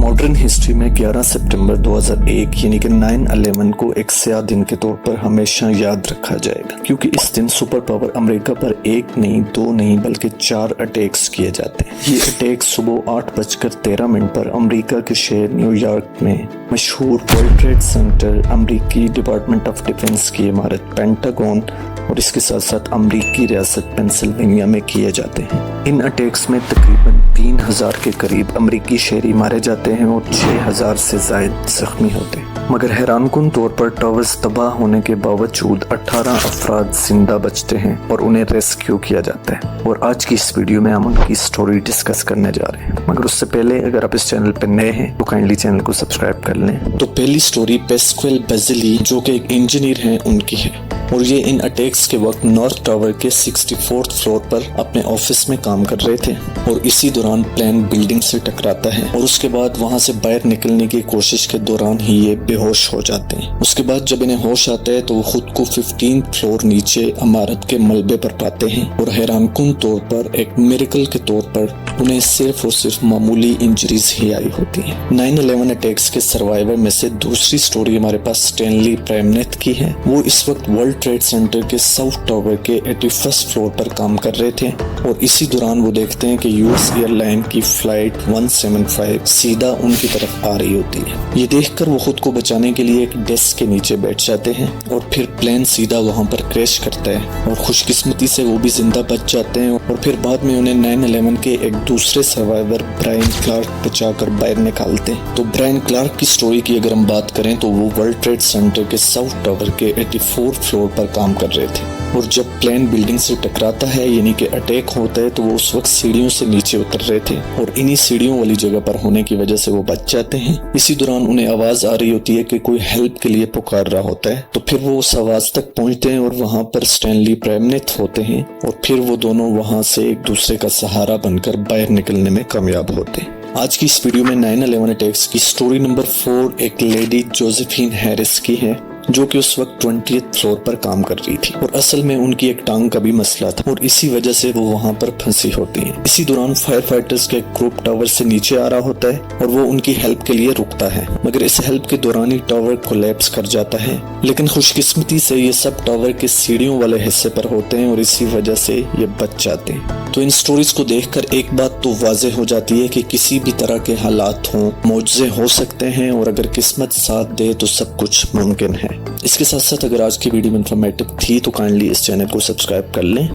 Modern history में 11 सितंबर 2001 यानी कि 9/11 को एक स्याह दिन के तौर पर हमेशा याद रखा जाएगा, क्योंकि इस दिन सुपर पावर अमेरिका पर एक नहीं, दो नहीं, बल्कि 4 अटैक्स किए जाते हैं। ये अटैक सुबह 8:13 पर अमेरिका के शहर न्यूयॉर्क में मशहूर वर्ल्ड ट्रेड सेंटर, अमेरिकी डिपार्टमेंट ऑफ डिफेंस की इमारत पेंटागन और इसके साथ साथ अमेरिकी रियासत पेंसिल्वेनिया में किए जाते हैं। इन अटैक्स में तकरीबन 3000 के करीब अमेरिकी शहरी मारे जाते हैं और 6000 से ज्यादा जख्मी होते हैं। मगर हैरानकुन तौर पर टावर्स तबाह होने के बावजूद 18 अफराद जिंदा बचते हैं और उन्हें रेस्क्यू किया जाता है। और आज की इस वीडियो में हम उनकी स्टोरी डिस्कस करने जा रहे हैं। मगर उससे पहले अगर आप इस चैनल पर नए हैं तो काइंडली चैनल को सब्सक्राइब कर लें। तो पहली स्टोरी पेस्क्वेल बेज़िली, जो कि एक इंजीनियर हैं, उनकी है। और ये इन अटैक्स के वक्त नॉर्थ टावर के 64th फ्लोर पर अपने ऑफिस में काम कर रहे थे और इसी दौरान प्लेन बिल्डिंग से टकराता है और उसके बाद वहां से बाहर निकलने की कोशिश के दौरान ही ये बेहोश हो जाते हैं। उसके बाद जब इन्हें होश आता है तो वो खुद को 15th फ्लोर नीचे इमारत के मलबे पर पाते हैं और हैरानकुन तौर पर एक मिरेकल के तौर पर उन्हें सिर्फ और सिर्फ मामूली इंजरीज ही आई होती हैं। 9/11 अटैक्स के सर्वाइवर में से दूसरी स्टोरी हमारे पास स्टैनली प्रेमनेथ की है। वो इस वक्त वर्ल्ड ट्रेड सेंटर के साउथ टावर के 81st फ्लोर पर काम कर रहे थे और इसी दौरान वो देखते हैं कि यूएस एयरलाइन की फ्लाइट 175 सीधा उनकी तरफ आ रही होती है। ये देखकर वो खुद को बचाने के लिए एक डेस्क के नीचे बैठ जाते हैं और फिर प्लेन सीधा वहां पर क्रैश करता है और खुशकिस्मती से वो भी जिंदा बच जाते हैं। और फिर बाद में उन्हें 9/11 के एक दूसरे सर्वाइवर ब्रायन क्लार्क बचाकर बाहर निकालते हैं। तो ब्रायन क्लार्क की स्टोरी की अगर हम बात करें तो वो वर्ल्ड ट्रेड सेंटर के साउथ टावर के 84th फ्लोर पर काम कर रहे थे और जब प्लेन बिल्डिंग से टकराता है यानी कि अटैक होता है तो वो उस वक्त सीढ़ियों से नीचे उतर रहे थे और इन्हीं सीढ़ियों वाली जगह पर होने की वजह से वो बच जाते हैं। इसी दौरान उन्हें आवाज आ रही होती है कि कोई हेल्प के लिए पुकार रहा होता है, तो फिर वो उस आवाज तक पहुंचते हैं और वहां पर स्टैनली प्रेमनेथ होते हैं और फिर वो दोनों वहां से एक दूसरे का सहारा बनकर बाहर निकलने में कामयाब होते हैं। आज की इस वीडियो में 9/11 अटैक्स की स्टोरी नंबर 4 एक लेडी जोसेफिन हैरिस की है, जो कि उस वक्त 20th फ्लोर पर काम कर रही थी और असल में उनकी एक टांग का भी मसला था और इसी वजह से वो वहां पर फंसी होती है। इसी दौरान फायर फाइटर्स का एक ग्रुप टावर से नीचे आ रहा होता है और वो उनकी हेल्प के लिए रुकता है, मगर इस हेल्प के दौरान ही टावर कोलैप्स कर जाता है। लेकिन खुशकिस्मती से ये सब टावर के सीढ़ियों वाले हिस्से पर होते हैं और इसी वजह से ये बच जाते हैं। तो इन स्टोरीज को देखकर एक बात तो वाज़ेह हो जाती है कि किसी भी तरह के हालात हों, मौजज़े हो सकते हैं और अगर किस्मत साथ दे तो सब कुछ मुमकिन है। इसके साथ साथ अगर आज की वीडियो इन्फॉर्मेटिव थी तो काइंडली इस चैनल को सब्सक्राइब कर लें